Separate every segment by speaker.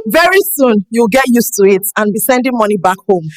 Speaker 1: Very soon, you'll get used to it and be sending money back home.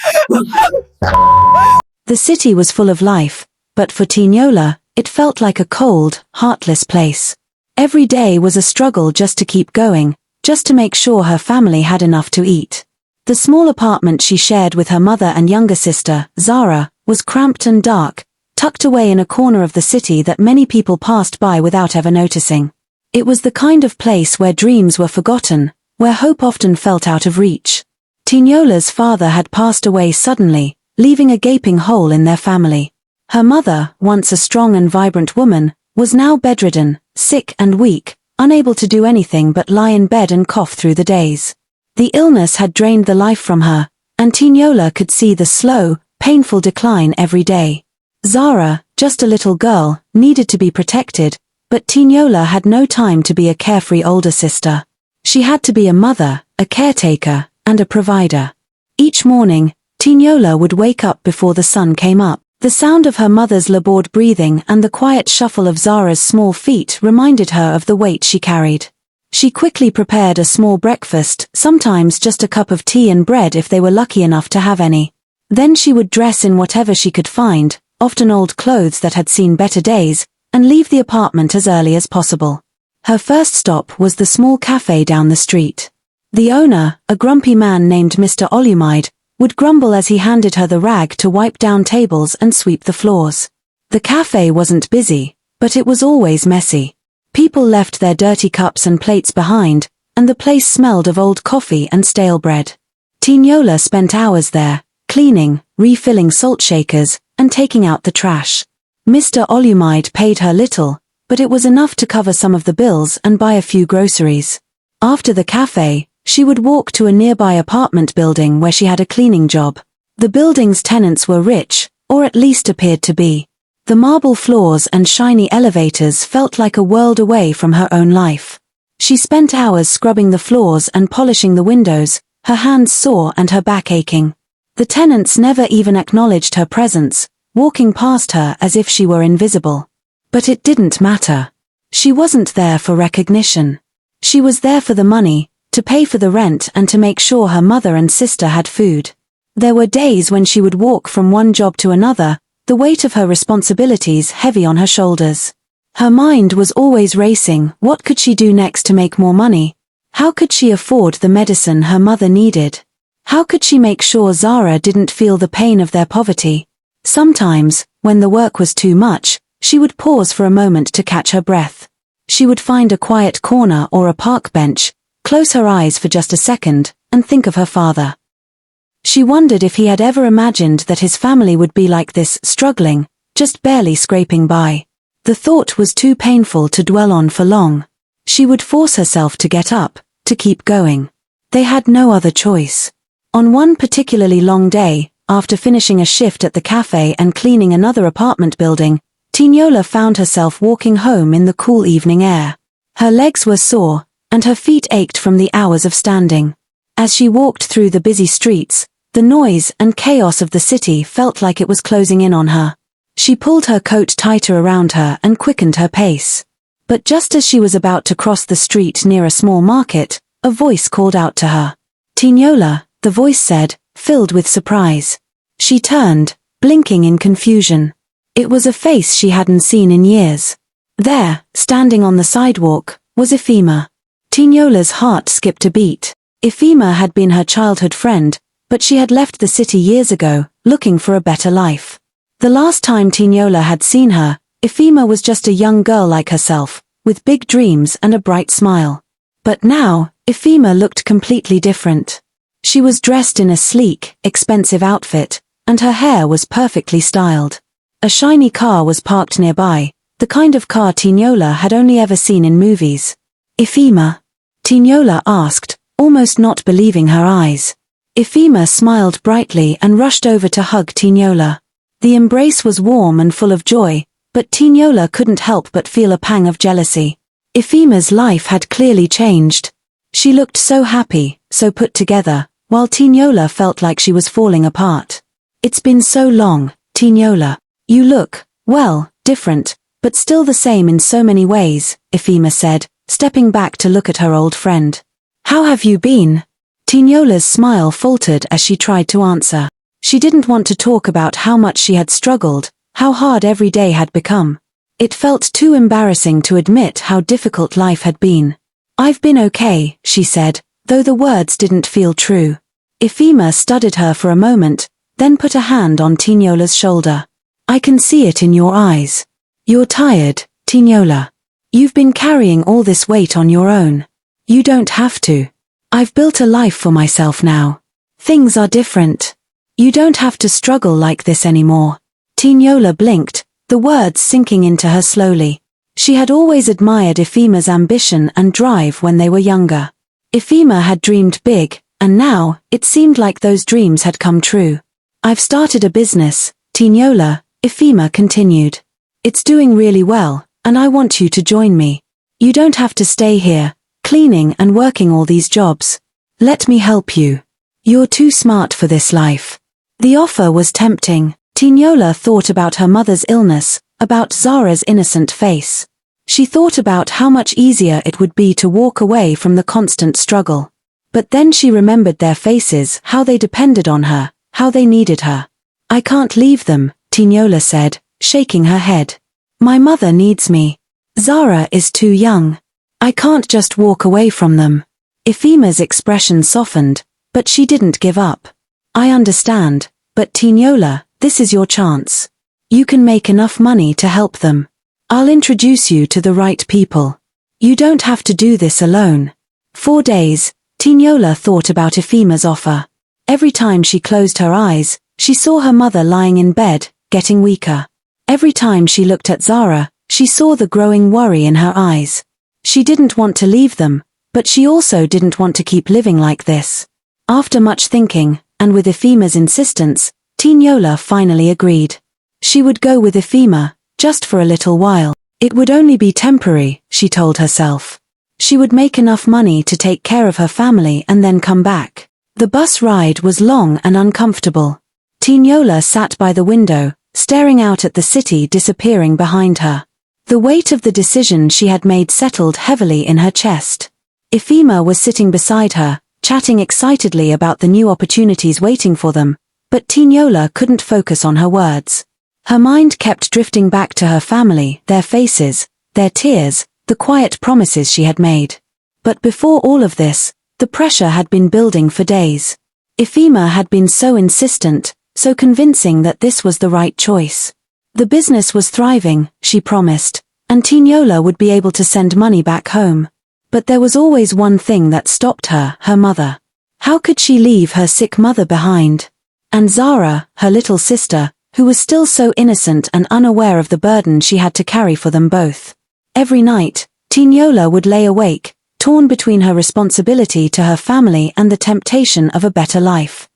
Speaker 2: The city was full of life, but for Teniola, it felt like a cold, heartless place. Every day was a struggle just to keep going, just to make sure her family had enough to eat. The small apartment she shared with her mother and younger sister, Zara, was cramped and dark, tucked away in a corner of the city that many people passed by without ever noticing. It was the kind of place where dreams were forgotten, where hope often felt out of reach. Teniola's father had passed away suddenly, leaving a gaping hole in their family. Her mother, once a strong and vibrant woman, was now bedridden, sick and weak, unable to do anything but lie in bed and cough through the days. The illness had drained the life from her, and Teniola could see the slow, painful decline every day. Zara, just a little girl, needed to be protected, but Teniola had no time to be a carefree older sister. She had to be a mother, a caretaker, and a provider. Each morning, Teniola would wake up before the sun came up. The sound of her mother's labored breathing and the quiet shuffle of Zara's small feet reminded her of the weight she carried. She quickly prepared a small breakfast, sometimes just a cup of tea and bread if they were lucky enough to have any. Then she would dress in whatever she could find, often old clothes that had seen better days, and leave the apartment as early as possible. Her first stop was the small cafe down the street. The owner, a grumpy man named Mr. Olumide, would grumble as he handed her the rag to wipe down tables and sweep the floors. The cafe wasn't busy, but it was always messy. People left their dirty cups and plates behind, and the place smelled of old coffee and stale bread. Teniola spent hours there, cleaning, refilling salt shakers, and taking out the trash. Mr. Olumide paid her little, but it was enough to cover some of the bills and buy a few groceries. After the cafe, she would walk to a nearby apartment building where she had a cleaning job. The building's tenants were rich, or at least appeared to be. The marble floors and shiny elevators felt like a world away from her own life. She spent hours scrubbing the floors and polishing the windows, her hands sore and her back aching. The tenants never even acknowledged her presence, walking past her as if she were invisible. But it didn't matter. She wasn't there for recognition. She was there for the money, to pay for the rent and to make sure her mother and sister had food. There were days when she would walk from one job to another, the weight of her responsibilities heavy on her shoulders. Her mind was always racing. What could she do next to make more money? How could she afford the medicine her mother needed? How could she make sure Zara didn't feel the pain of their poverty? Sometimes, when the work was too much, she would pause for a moment to catch her breath. She would find a quiet corner or a park bench, close her eyes for just a second, and think of her father. She wondered if he had ever imagined that his family would be like this, struggling, just barely scraping by. The thought was too painful to dwell on for long. She would force herself to get up, to keep going. They had no other choice. On one particularly long day, after finishing a shift at the cafe and cleaning another apartment building, Teniola found herself walking home in the cool evening air. Her legs were sore, and her feet ached from the hours of standing. As she walked through the busy streets, the noise and chaos of the city felt like it was closing in on her. She pulled her coat tighter around her and quickened her pace. But just as she was about to cross the street near a small market, a voice called out to her. "Teniola," the voice said, filled with surprise. She turned, blinking in confusion. It was a face she hadn't seen in years. There, standing on the sidewalk, was Ifeoma. Teniola's heart skipped a beat. Ifeoma had been her childhood friend, but she had left the city years ago, looking for a better life. The last time Teniola had seen her, Ifeoma was just a young girl like herself, with big dreams and a bright smile. But now, Ifeoma looked completely different. She was dressed in a sleek, expensive outfit, and her hair was perfectly styled. A shiny car was parked nearby, the kind of car Teniola had only ever seen in movies. "Ifeoma?" Teniola asked, almost not believing her eyes. Ifeoma smiled brightly and rushed over to hug Teniola. The embrace was warm and full of joy, but Teniola couldn't help but feel a pang of jealousy. Ifeoma's life had clearly changed. She looked so happy, so put together, while Teniola felt like she was falling apart. "It's been so long, Teniola. You look, well, different, but still the same in so many ways," Ifeoma said, stepping back to look at her old friend. How have you been? Teniola's smile faltered as she tried to answer. She didn't want to talk about how much she had struggled, how hard every day had become. It felt too embarrassing to admit how difficult life had been. I've been okay, she said, though the words didn't feel true. Ifeoma studied her for a moment, then put a hand on Teniola's shoulder. I can see it in your eyes. You're tired, Teniola. You've been carrying all this weight on your own. You don't have to. I've built a life for myself now. Things are different. You don't have to struggle like this anymore. Teniola blinked, the words sinking into her slowly. She had always admired Ifeoma's ambition and drive when they were younger. Ifeoma had dreamed big, and now, it seemed like those dreams had come true. I've started a business, Teniola, Ifeoma continued. It's doing really well, and I want you to join me. You don't have to stay here, cleaning and working all these jobs. Let me help you. You're too smart for this life. The offer was tempting. Teniola thought about her mother's illness, about Zara's innocent face. She thought about how much easier it would be to walk away from the constant struggle. But then she remembered their faces, how they depended on her, how they needed her. I can't leave them, Teniola said, shaking her head. My mother needs me. Zara is too young. I can't just walk away from them. Ifeoma's expression softened, but she didn't give up. I understand, but Teniola, this is your chance. You can make enough money to help them. I'll introduce you to the right people. You don't have to do this alone. 4 days, Teniola thought about Ifeoma's offer. Every time she closed her eyes, she saw her mother lying in bed, getting weaker. Every time she looked at Zara, she saw the growing worry in her eyes. She didn't want to leave them, but she also didn't want to keep living like this. After much thinking, and with Ifeoma's insistence, Teniola finally agreed. She would go with Ifeoma, just for a little while. It would only be temporary, she told herself. She would make enough money to take care of her family and then come back. The bus ride was long and uncomfortable. Teniola sat by the window, staring out at the city disappearing behind her. The weight of the decision she had made settled heavily in her chest. Ifeoma was sitting beside her, chatting excitedly about the new opportunities waiting for them, but Teniola couldn't focus on her words. Her mind kept drifting back to her family, their faces, their tears, the quiet promises she had made. But before all of this, the pressure had been building for days. Ifeoma had been so insistent, so convincing that this was the right choice. The business was thriving, she promised, and Teniola would be able to send money back home. But there was always one thing that stopped her, her mother. How could she leave her sick mother behind? And Zara, her little sister, who was still so innocent and unaware of the burden she had to carry for them both. Every night, Teniola would lay awake, torn between her responsibility to her family and the temptation of a better life.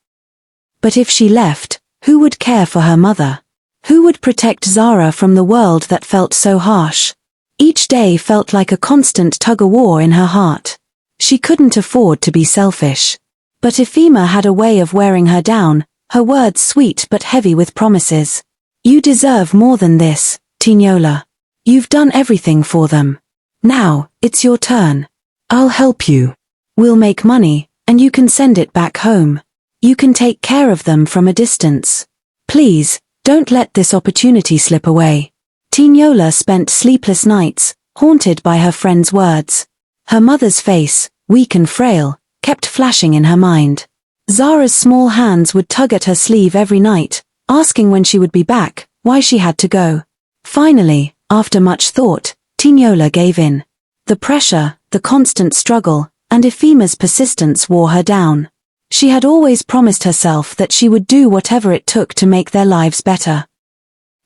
Speaker 2: But if she left, who would care for her mother? Who would protect Zara from the world that felt so harsh? Each day felt like a constant tug-of-war in her heart. She couldn't afford to be selfish. But Ifeoma had a way of wearing her down, her words sweet but heavy with promises. You deserve more than this, Teniola. You've done everything for them. Now, it's your turn. I'll help you. We'll make money, and you can send it back home. You can take care of them from a distance. Please, don't let this opportunity slip away. Teniola spent sleepless nights, haunted by her friend's words. Her mother's face, weak and frail, kept flashing in her mind. Zara's small hands would tug at her sleeve every night, asking when she would be back, why she had to go. Finally, after much thought, Teniola gave in. The pressure, the constant struggle, and Ifeoma's persistence wore her down. She had always promised herself that she would do whatever it took to make their lives better.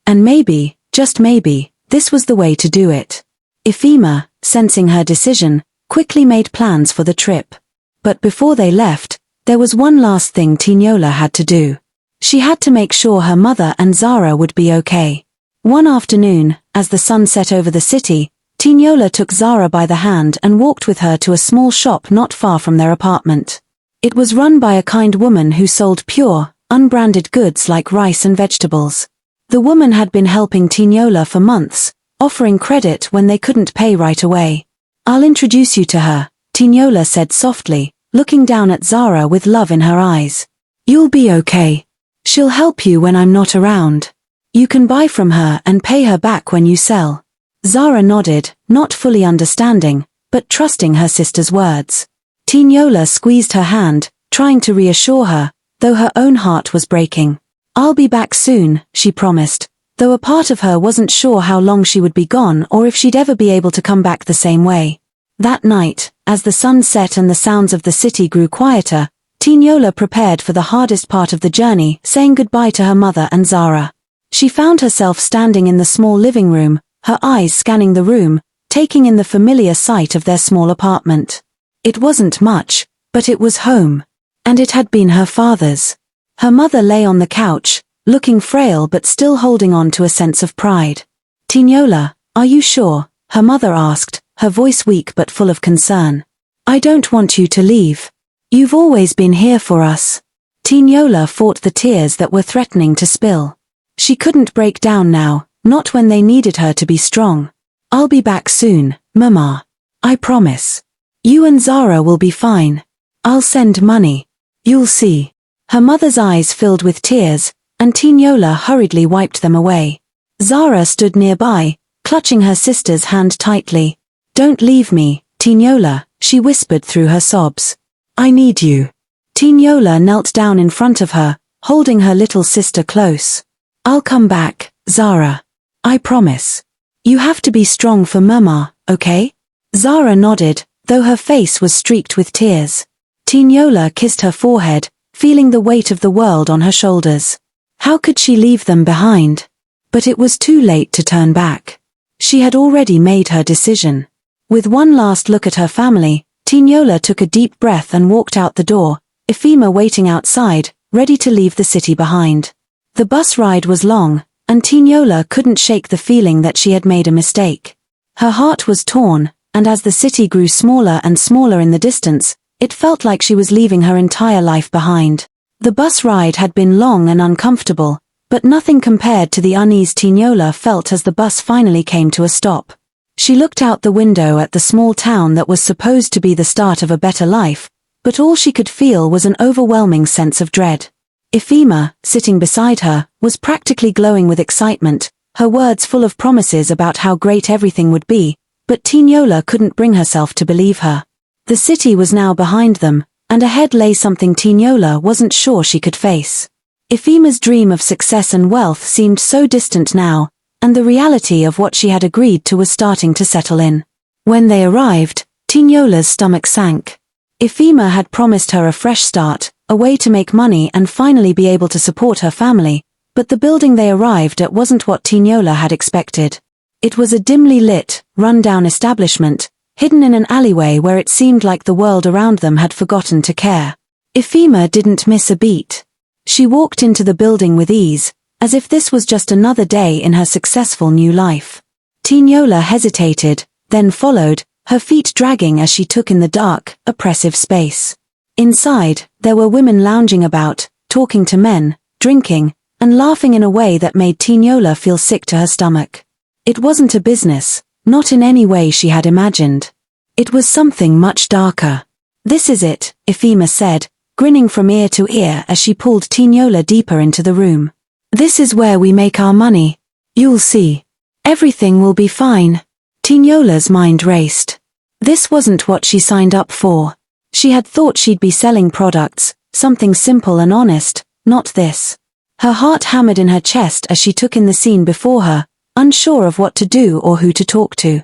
Speaker 2: And maybe, just maybe, this was the way to do it. Ifeoma, sensing her decision, quickly made plans for the trip. But before they left, there was one last thing Teniola had to do. She had to make sure her mother and Zara would be okay. One afternoon, as the sun set over the city, Teniola took Zara by the hand and walked with her to a small shop not far from their apartment. It was run by a kind woman who sold pure, unbranded goods like rice and vegetables. The woman had been helping Teniola for months, offering credit when they couldn't pay right away. I'll introduce you to her, Teniola said softly, looking down at Zara with love in her eyes. You'll be okay. She'll help you when I'm not around. You can buy from her and pay her back when you sell. Zara nodded, not fully understanding, but trusting her sister's words. Teniola squeezed her hand, trying to reassure her, though her own heart was breaking. I'll be back soon, she promised, though a part of her wasn't sure how long she would be gone or if she'd ever be able to come back the same way. That night, as the sun set and the sounds of the city grew quieter, Teniola prepared for the hardest part of the journey, saying goodbye to her mother and Zara. She found herself standing in the small living room, her eyes scanning the room, taking in the familiar sight of their small apartment. It wasn't much, but it was home. And it had been her father's. Her mother lay on the couch, looking frail but still holding on to a sense of pride. Teniola, are you sure? Her mother asked, her voice weak but full of concern. I don't want you to leave. You've always been here for us. Teniola fought the tears that were threatening to spill. She couldn't break down now, not when they needed her to be strong. I'll be back soon, Mama. I promise. You and Zara will be fine. I'll send money. You'll see. Her mother's eyes filled with tears, and Teniola hurriedly wiped them away. Zara stood nearby, clutching her sister's hand tightly. Don't leave me, Teniola, she whispered through her sobs. I need you. Teniola knelt down in front of her, holding her little sister close. I'll come back, Zara. I promise. You have to be strong for Mama, okay? Zara nodded, though her face was streaked with tears. Teniola kissed her forehead, feeling the weight of the world on her shoulders. How could she leave them behind? But it was too late to turn back. She had already made her decision. With one last look at her family, Teniola took a deep breath and walked out the door, Ifeoma waiting outside, ready to leave the city behind. The bus ride was long, and Teniola couldn't shake the feeling that she had made a mistake. Her heart was torn, and as the city grew smaller and smaller in the distance, it felt like she was leaving her entire life behind. The bus ride had been long and uncomfortable, but nothing compared to the unease Teniola felt as the bus finally came to a stop. She looked out the window at the small town that was supposed to be the start of a better life, but all she could feel was an overwhelming sense of dread. Ifeoma, sitting beside her, was practically glowing with excitement, her words full of promises about how great everything would be, but Teniola couldn't bring herself to believe her. The city was now behind them, and ahead lay something Teniola wasn't sure she could face. Ifeoma's dream of success and wealth seemed so distant now, and the reality of what she had agreed to was starting to settle in. When they arrived, Teniola's stomach sank. Ifeoma had promised her a fresh start, a way to make money and finally be able to support her family, but the building they arrived at wasn't what Teniola had expected. It was a dimly lit, run-down establishment, hidden in an alleyway where it seemed like the world around them had forgotten to care. Ifeoma didn't miss a beat. She walked into the building with ease, as if this was just another day in her successful new life. Teniola hesitated, then followed, her feet dragging as she took in the dark, oppressive space. Inside, there were women lounging about, talking to men, drinking, and laughing in a way that made Teniola feel sick to her stomach. It wasn't a business, not in any way she had imagined. It was something much darker. This is it, Ifeoma said, grinning from ear to ear as she pulled Teniola deeper into the room. This is where we make our money. You'll see. Everything will be fine. Teniola's mind raced. This wasn't what she signed up for. She had thought she'd be selling products, something simple and honest, not this. Her heart hammered in her chest as she took in the scene before her, unsure of what to do or who to talk to.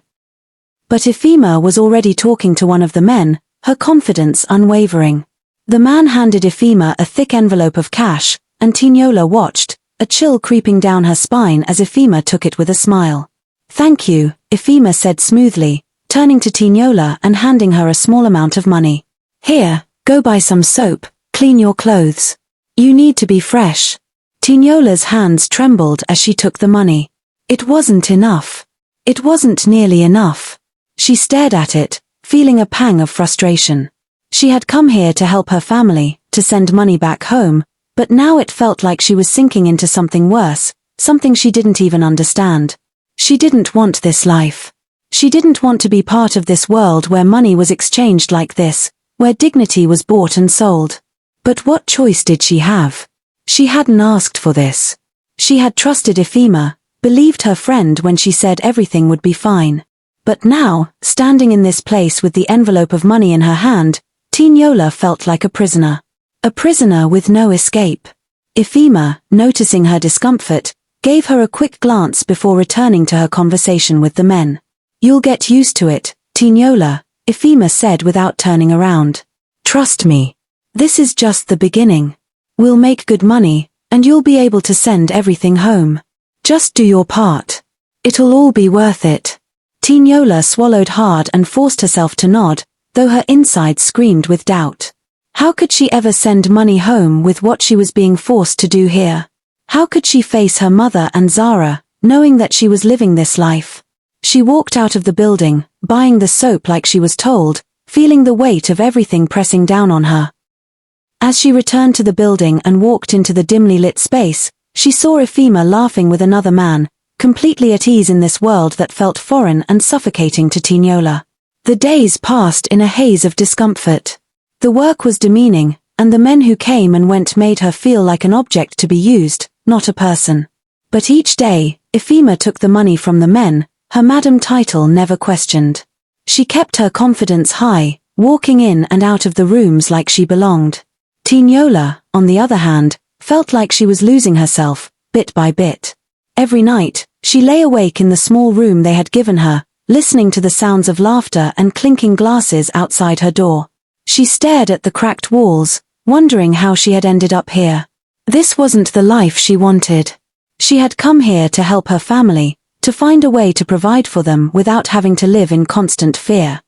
Speaker 2: But Ifeoma was already talking to one of the men, her confidence unwavering. The man handed Ifeoma a thick envelope of cash, and Teniola watched, a chill creeping down her spine as Ifeoma took it with a smile. Thank you, Ifeoma said smoothly, turning to Teniola and handing her a small amount of money. Here, go buy some soap, clean your clothes. You need to be fresh. Teniola's hands trembled as she took the money. It wasn't enough. It wasn't nearly enough. She stared at it, feeling a pang of frustration. She had come here to help her family, to send money back home, but now it felt like she was sinking into something worse, something she didn't even understand. She didn't want this life. She didn't want to be part of this world where money was exchanged like this, where dignity was bought and sold. But what choice did she have? She hadn't asked for this. She had trusted Ifeoma, believed her friend when she said everything would be fine. But now, standing in this place with the envelope of money in her hand, Teniola felt like a prisoner. A prisoner with no escape. Ifeoma, noticing her discomfort, gave her a quick glance before returning to her conversation with the men. "You'll get used to it, Teniola," Ifeoma said without turning around. "Trust me. This is just the beginning. We'll make good money, and you'll be able to send everything home. Just do your part. It'll all be worth it." Teniola swallowed hard and forced herself to nod, though her insides screamed with doubt. How could she ever send money home with what she was being forced to do here? How could she face her mother and Zara, knowing that she was living this life? She walked out of the building, buying the soap like she was told, feeling the weight of everything pressing down on her. As she returned to the building and walked into the dimly lit space, she saw Ifeoma laughing with another man, completely at ease in this world that felt foreign and suffocating to Teniola. The days passed in a haze of discomfort. The work was demeaning, and the men who came and went made her feel like an object to be used, not a person. But each day, Ifeoma took the money from the men, her madam title never questioned. She kept her confidence high, walking in and out of the rooms like she belonged. Teniola, on the other hand, felt like she was losing herself, bit by bit. Every night, she lay awake in the small room they had given her, listening to the sounds of laughter and clinking glasses outside her door. She stared at the cracked walls, wondering how she had ended up here. This wasn't the life she wanted. She had come here to help her family, to find a way to provide for them without having to live in constant fear.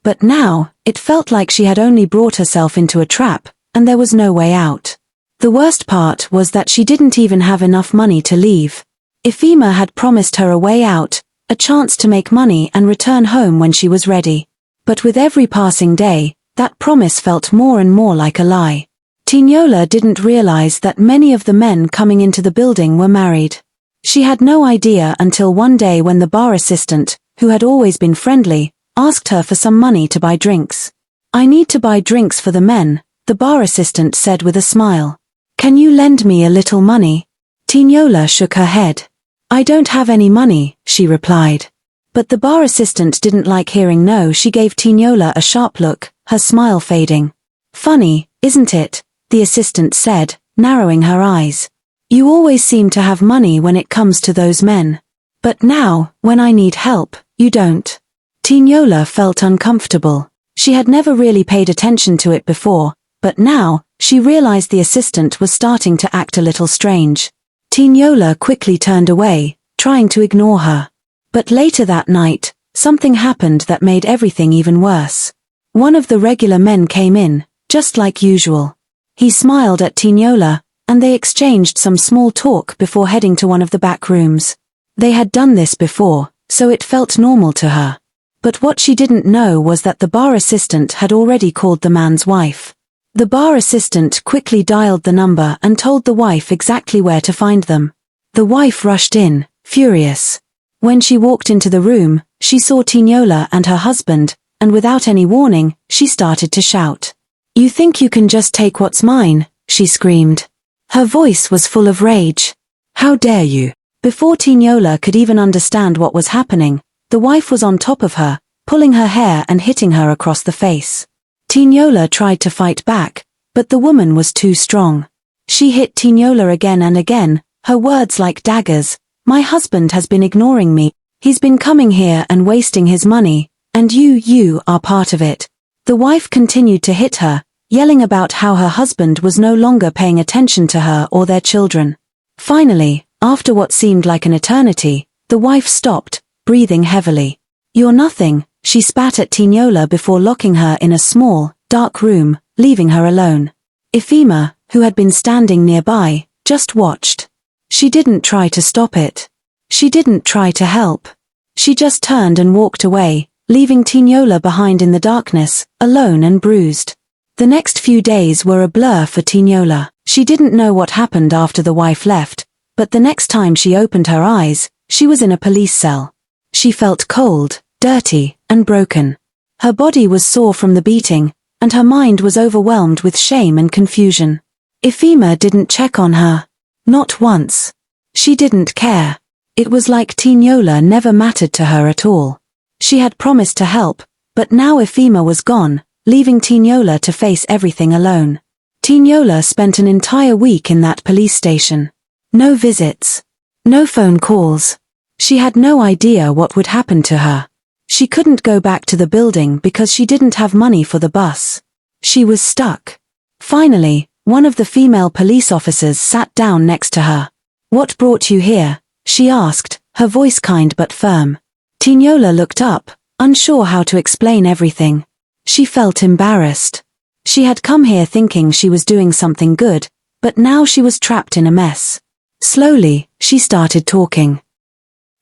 Speaker 2: But now, it felt like she had only brought herself into a trap, and there was no way out. The worst part was that she didn't even have enough money to leave. Ifeoma had promised her a way out, a chance to make money and return home when she was ready. But with every passing day, that promise felt more and more like a lie. Teniola didn't realize that many of the men coming into the building were married. She had no idea until one day when the bar assistant, who had always been friendly, asked her for some money to buy drinks. "I need to buy drinks for the men," the bar assistant said with a smile. "Can you lend me a little money?" Teniola shook her head. "I don't have any money," she replied. But the bar assistant didn't like hearing no. She gave Teniola a sharp look, her smile fading. "Funny, isn't it?" the assistant said, narrowing her eyes. "You always seem to have money when it comes to those men. But now, when I need help, you don't." Teniola felt uncomfortable. She had never really paid attention to it before, but now, she realized the assistant was starting to act a little strange. Teniola quickly turned away, trying to ignore her. But later that night, something happened that made everything even worse. One of the regular men came in, just like usual. He smiled at Teniola, and they exchanged some small talk before heading to one of the back rooms. They had done this before, so it felt normal to her. But what she didn't know was that the bar assistant had already called the man's wife. The bar assistant quickly dialed the number and told the wife exactly where to find them. The wife rushed in, furious. When she walked into the room, she saw Teniola and her husband, and without any warning, she started to shout. "You think you can just take what's mine?" she screamed. Her voice was full of rage. "How dare you?" Before Teniola could even understand what was happening, the wife was on top of her, pulling her hair and hitting her across the face. Teniola tried to fight back, but the woman was too strong. She hit Teniola again and again, her words like daggers. "My husband has been ignoring me, he's been coming here and wasting his money, and you are part of it." The wife continued to hit her, yelling about how her husband was no longer paying attention to her or their children. Finally, after what seemed like an eternity, the wife stopped, breathing heavily. "You're nothing," she spat at Teniola before locking her in a small, dark room, leaving her alone. Ifeoma, who had been standing nearby, just watched. She didn't try to stop it. She didn't try to help. She just turned and walked away, leaving Teniola behind in the darkness, alone and bruised. The next few days were a blur for Teniola. She didn't know what happened after the wife left, but the next time she opened her eyes, she was in a police cell. She felt cold, dirty, and broken. Her body was sore from the beating, and her mind was overwhelmed with shame and confusion. Ifeoma didn't check on her. Not once. She didn't care. It was like Teniola never mattered to her at all. She had promised to help, but now Ifeoma was gone, leaving Teniola to face everything alone. Teniola spent an entire week in that police station. No visits. No phone calls. She had no idea what would happen to her. She couldn't go back to the building because she didn't have money for the bus. She was stuck. Finally, one of the female police officers sat down next to her. "What brought you here?" she asked, her voice kind but firm. Teniola looked up, unsure how to explain everything. She felt embarrassed. She had come here thinking she was doing something good, but now she was trapped in a mess. Slowly, she started talking.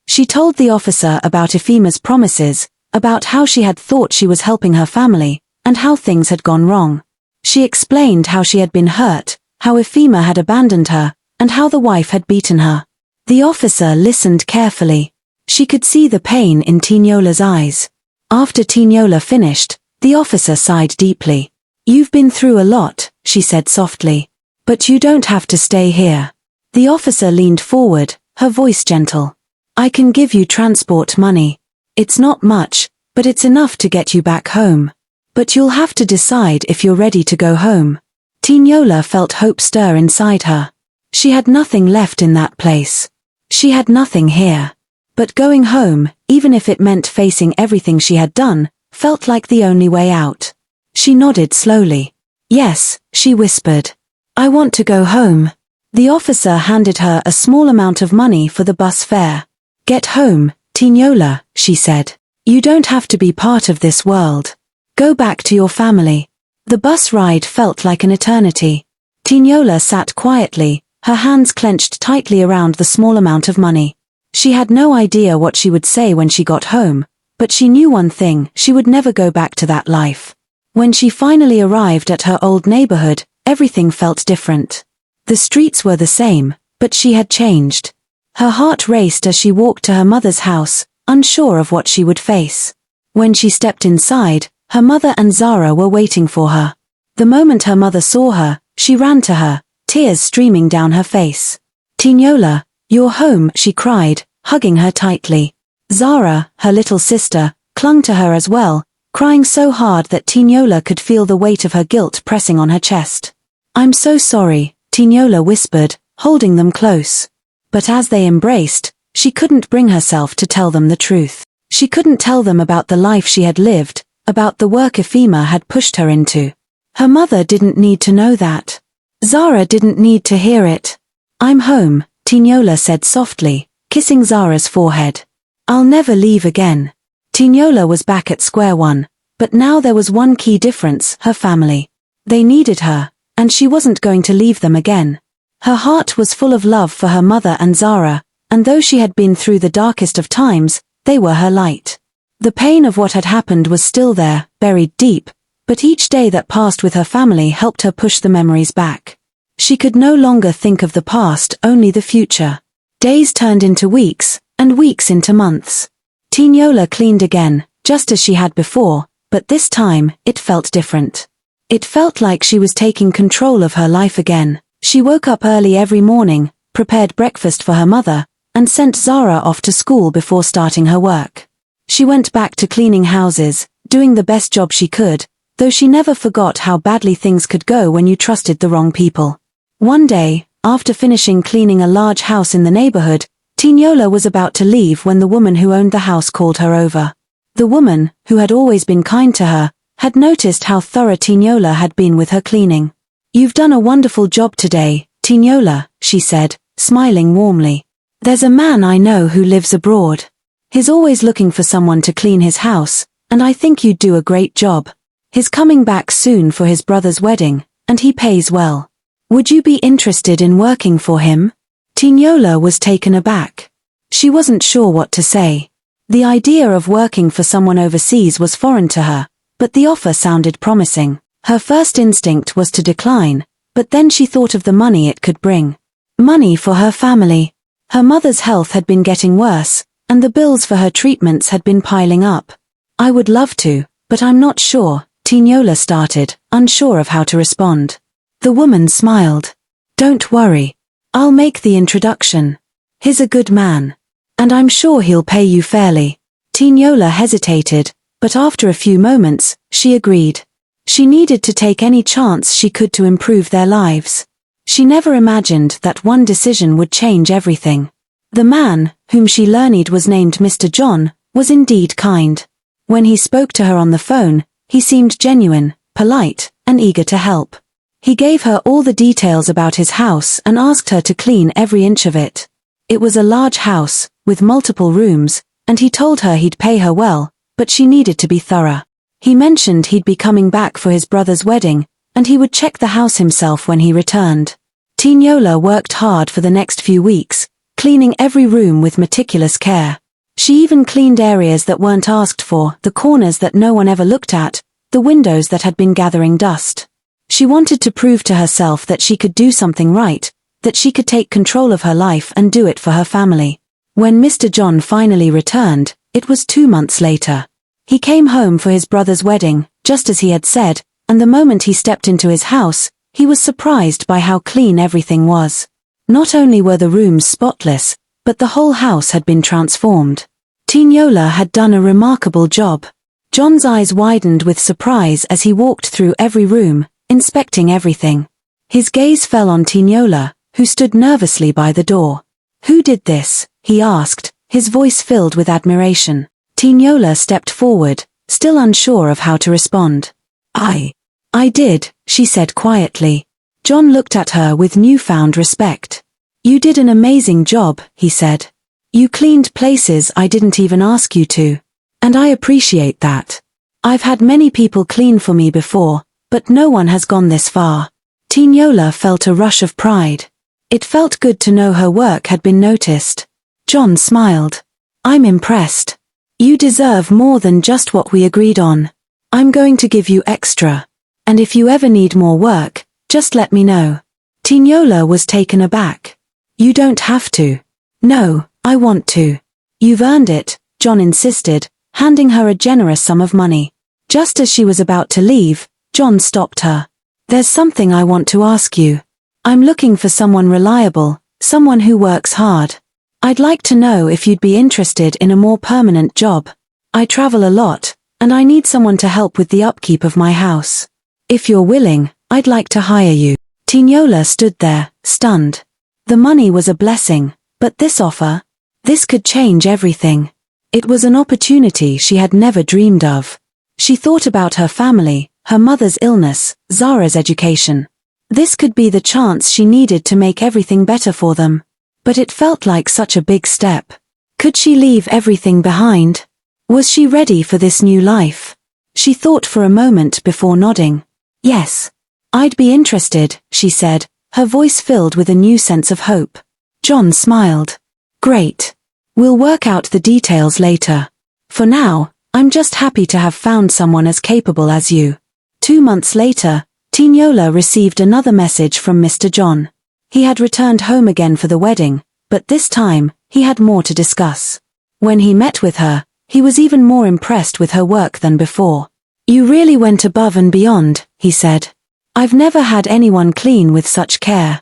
Speaker 2: She told the officer about Ifeoma's promises, about how she had thought she was helping her family, and how things had gone wrong. She explained how she had been hurt, how Ifeoma had abandoned her, and how the wife had beaten her. The officer listened carefully. She could see the pain in Teniola's eyes. After Teniola finished, the officer sighed deeply. "You've been through a lot," she said softly. "But you don't have to stay here." The officer leaned forward, her voice gentle. "I can give you transport money. It's not much, but it's enough to get you back home. But you'll have to decide if you're ready to go home." Teniola felt hope stir inside her. She had nothing left in that place. She had nothing here. But going home, even if it meant facing everything she had done, felt like the only way out. She nodded slowly. "Yes," she whispered. "I want to go home." The officer handed her a small amount of money for the bus fare. "Get home, Teniola," she said. "You don't have to be part of this world. Go back to your family." The bus ride felt like an eternity. Teniola sat quietly, her hands clenched tightly around the small amount of money. She had no idea what she would say when she got home, but she knew one thing: she would never go back to that life. When she finally arrived at her old neighborhood, everything felt different. The streets were the same, but she had changed. Her heart raced as she walked to her mother's house, unsure of what she would face. When she stepped inside, her mother and Zara were waiting for her. The moment her mother saw her, she ran to her, tears streaming down her face. "Teniola, you're home," she cried, hugging her tightly. Zara, her little sister, clung to her as well, crying so hard that Teniola could feel the weight of her guilt pressing on her chest. "I'm so sorry," Teniola whispered, holding them close. But as they embraced, she couldn't bring herself to tell them the truth. She couldn't tell them about the life she had lived, about the work Ifeoma had pushed her into. Her mother didn't need to know that. Zara didn't need to hear it. "I'm home," Teniola said softly, kissing Zara's forehead. "I'll never leave again." Teniola was back at square one, but now there was one key difference: her family. They needed her, and she wasn't going to leave them again. Her heart was full of love for her mother and Zara, and though she had been through the darkest of times, they were her light. The pain of what had happened was still there, buried deep, but each day that passed with her family helped her push the memories back. She could no longer think of the past, only the future. Days turned into weeks, and weeks into months. Teniola cleaned again, just as she had before, but this time, it felt different. It felt like she was taking control of her life again. She woke up early every morning, prepared breakfast for her mother, and sent Zara off to school before starting her work. She went back to cleaning houses, doing the best job she could, though she never forgot how badly things could go when you trusted the wrong people. One day, after finishing cleaning a large house in the neighborhood, Teniola was about to leave when the woman who owned the house called her over. The woman, who had always been kind to her, had noticed how thorough Teniola had been with her cleaning. "You've done a wonderful job today, Teniola," she said, smiling warmly. "There's a man I know who lives abroad. He's always looking for someone to clean his house, and I think you'd do a great job. He's coming back soon for his brother's wedding, and he pays well. Would you be interested in working for him?" Teniola was taken aback. She wasn't sure what to say. The idea of working for someone overseas was foreign to her, but the offer sounded promising. Her first instinct was to decline, but then she thought of the money it could bring. Money for her family. Her mother's health had been getting worse, and the bills for her treatments had been piling up. I would love to, but I'm not sure, Teniola started, unsure of how to respond. The woman smiled. Don't worry. I'll make the introduction. He's a good man. And I'm sure he'll pay you fairly. Teniola hesitated, but after a few moments, she agreed. She needed to take any chance she could to improve their lives. She never imagined that one decision would change everything. The man, whom she learned was named Mr. John, was indeed kind. When he spoke to her on the phone, he seemed genuine, polite, and eager to help. He gave her all the details about his house and asked her to clean every inch of it. It was a large house, with multiple rooms, and he told her he'd pay her well, but she needed to be thorough. He mentioned he'd be coming back for his brother's wedding, and he would check the house himself when he returned. Teniola worked hard for the next few weeks, cleaning every room with meticulous care. She even cleaned areas that weren't asked for, the corners that no one ever looked at, the windows that had been gathering dust. She wanted to prove to herself that she could do something right, that she could take control of her life and do it for her family. When Mr. John finally returned, it was 2 months later. He came home for his brother's wedding, just as he had said, and the moment he stepped into his house, he was surprised by how clean everything was. Not only were the rooms spotless, but the whole house had been transformed. Teniola had done a remarkable job. John's eyes widened with surprise as he walked through every room, inspecting everything. His gaze fell on Teniola, who stood nervously by the door. Who did this? He asked, his voice filled with admiration. Teniola stepped forward, still unsure of how to respond. I did, she said quietly. John looked at her with newfound respect. You did an amazing job, he said. You cleaned places I didn't even ask you to. And I appreciate that. I've had many people clean for me before, but no one has gone this far. Teniola felt a rush of pride. It felt good to know her work had been noticed. John smiled. I'm impressed. You deserve more than just what we agreed on. I'm going to give you extra. And if you ever need more work, just let me know. Teniola was taken aback. You don't have to. No, I want to. You've earned it, John insisted, handing her a generous sum of money. Just as she was about to leave, John stopped her. There's something I want to ask you. I'm looking for someone reliable, someone who works hard. I'd like to know if you'd be interested in a more permanent job. I travel a lot, and I need someone to help with the upkeep of my house. If you're willing, I'd like to hire you. Teniola stood there, stunned. The money was a blessing, but this offer? This could change everything. It was an opportunity she had never dreamed of. She thought about her family, her mother's illness, Zara's education. This could be the chance she needed to make everything better for them. But it felt like such a big step. Could she leave everything behind? Was she ready for this new life? She thought for a moment before nodding. Yes. I'd be interested, she said, her voice filled with a new sense of hope. John smiled. Great. We'll work out the details later. For now, I'm just happy to have found someone as capable as you. 2 months later, Teniola received another message from Mr. John. He had returned home again for the wedding, but this time, he had more to discuss. When he met with her, he was even more impressed with her work than before. You really went above and beyond, he said. I've never had anyone clean with such care.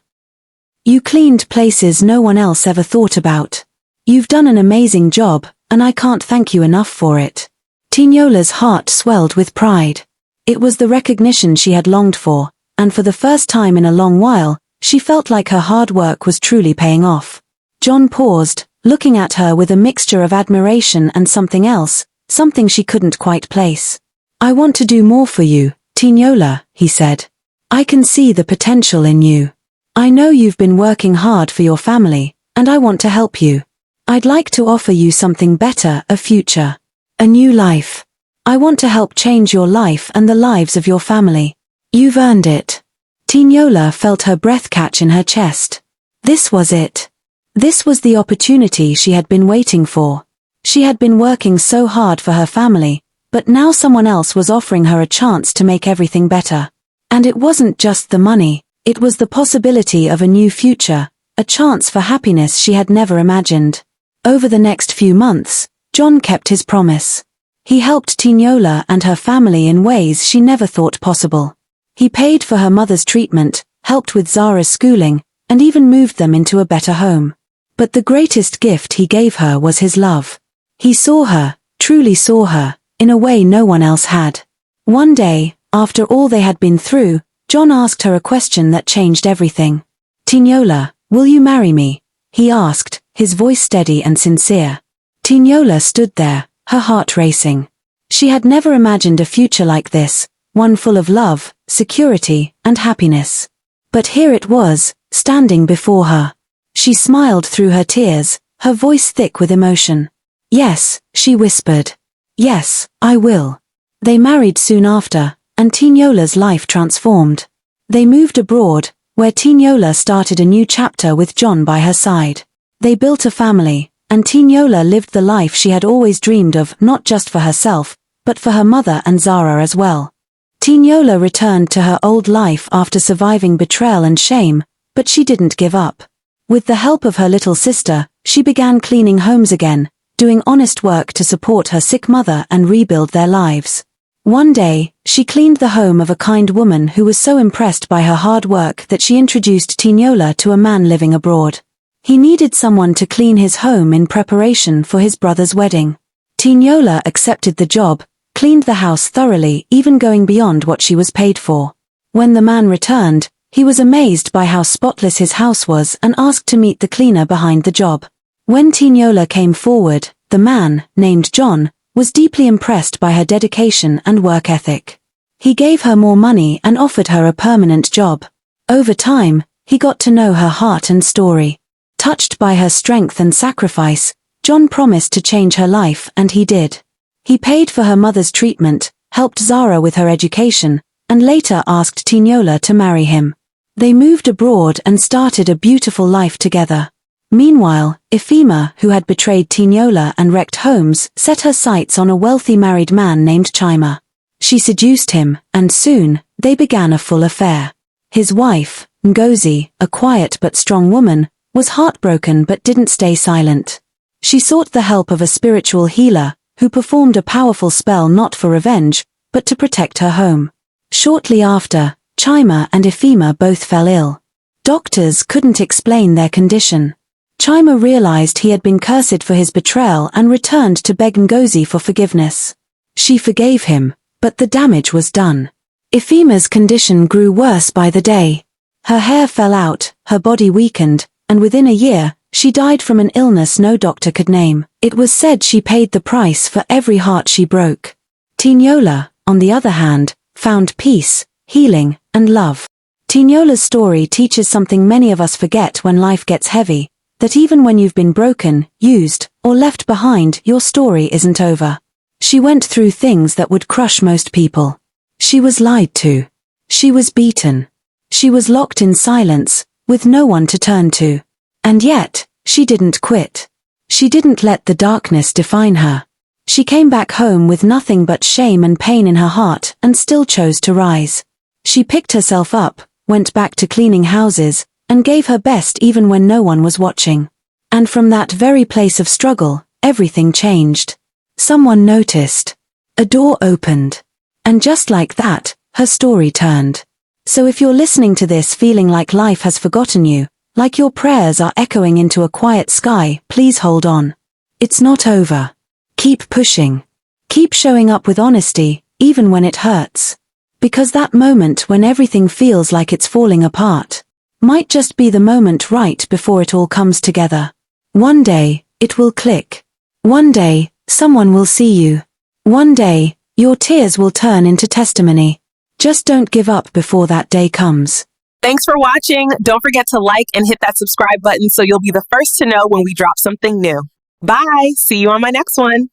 Speaker 2: You cleaned places no one else ever thought about. You've done an amazing job, and I can't thank you enough for it. Teniola's heart swelled with pride. It was the recognition she had longed for, and for the first time in a long while, she felt like her hard work was truly paying off. John paused, looking at her with a mixture of admiration and something else, something she couldn't quite place. I want to do more for you, Teniola, he said. I can see the potential in you. I know you've been working hard for your family, and I want to help you. I'd like to offer you something better, a future. A new life. I want to help change your life and the lives of your family. You've earned it. Teniola felt her breath catch in her chest. This was it. This was the opportunity she had been waiting for. She had been working so hard for her family, but now someone else was offering her a chance to make everything better. And it wasn't just the money, it was the possibility of a new future, a chance for happiness she had never imagined. Over the next few months, John kept his promise. He helped Teniola and her family in ways she never thought possible. He paid for her mother's treatment, helped with Zara's schooling, and even moved them into a better home. But the greatest gift he gave her was his love. He saw her, truly saw her, in a way no one else had. One day, after all they had been through, John asked her a question that changed everything. "Teniola, will you marry me?" he asked, his voice steady and sincere. Teniola stood there, her heart racing. She had never imagined a future like this, one full of love, security, and happiness. But here it was, standing before her. She smiled through her tears, her voice thick with emotion. "Yes," she whispered. "Yes, I will." They married soon after, and Teniola's life transformed. They moved abroad, where Teniola started a new chapter with John by her side. They built a family, and Teniola lived the life she had always dreamed of, not just for herself, but for her mother and Zara as well. Teniola returned to her old life after surviving betrayal and shame, but she didn't give up. With the help of her little sister, she began cleaning homes again, doing honest work to support her sick mother and rebuild their lives. One day, she cleaned the home of a kind woman who was so impressed by her hard work that she introduced Teniola to a man living abroad. He needed someone to clean his home in preparation for his brother's wedding. Teniola accepted the job, cleaned the house thoroughly, even going beyond what she was paid for. When the man returned, he was amazed by how spotless his house was and asked to meet the cleaner behind the job. When Teniola came forward, the man, named John, was deeply impressed by her dedication and work ethic. He gave her more money and offered her a permanent job. Over time, he got to know her heart and story. Touched by her strength and sacrifice, John promised to change her life, and he did. He paid for her mother's treatment, helped Zara with her education, and later asked Teniola to marry him. They moved abroad and started a beautiful life together. Meanwhile, Ifeoma, who had betrayed Teniola and wrecked homes, set her sights on a wealthy married man named Chima. She seduced him, and soon, they began a full affair. His wife, Ngozi, a quiet but strong woman, was heartbroken but didn't stay silent. She sought the help of a spiritual healer, who performed a powerful spell not for revenge, but to protect her home. Shortly after, Chima and Ifeoma both fell ill. Doctors couldn't explain their condition. Chima realized he had been cursed for his betrayal and returned to beg Ngozi for forgiveness. She forgave him, but the damage was done. Ifeoma's condition grew worse by the day. Her hair fell out, her body weakened, and within a year, she died from an illness no doctor could name. It was said she paid the price for every heart she broke. Teniola, on the other hand, found peace, healing, and love. Teniola's story teaches something many of us forget when life gets heavy, that even when you've been broken, used, or left behind, your story isn't over. She went through things that would crush most people. She was lied to. She was beaten. She was locked in silence, with no one to turn to. And yet, she didn't quit. She didn't let the darkness define her. She came back home with nothing but shame and pain in her heart and still chose to rise. She picked herself up, went back to cleaning houses, and gave her best even when no one was watching. And from that very place of struggle, everything changed. Someone noticed. A door opened. And just like that, her story turned. So if you're listening to this feeling like life has forgotten you, like your prayers are echoing into a quiet sky, please hold on. It's not over. Keep pushing. Keep showing up with honesty, even when it hurts. Because that moment when everything feels like it's falling apart, might just be the moment right before it all comes together. One day, it will click. One day, someone will see you. One day, your tears will turn into testimony. Just don't give up before that day comes.
Speaker 1: Thanks for watching. Don't forget to like and hit that subscribe button so you'll be the first to know when we drop something new. Bye. See you on my next one.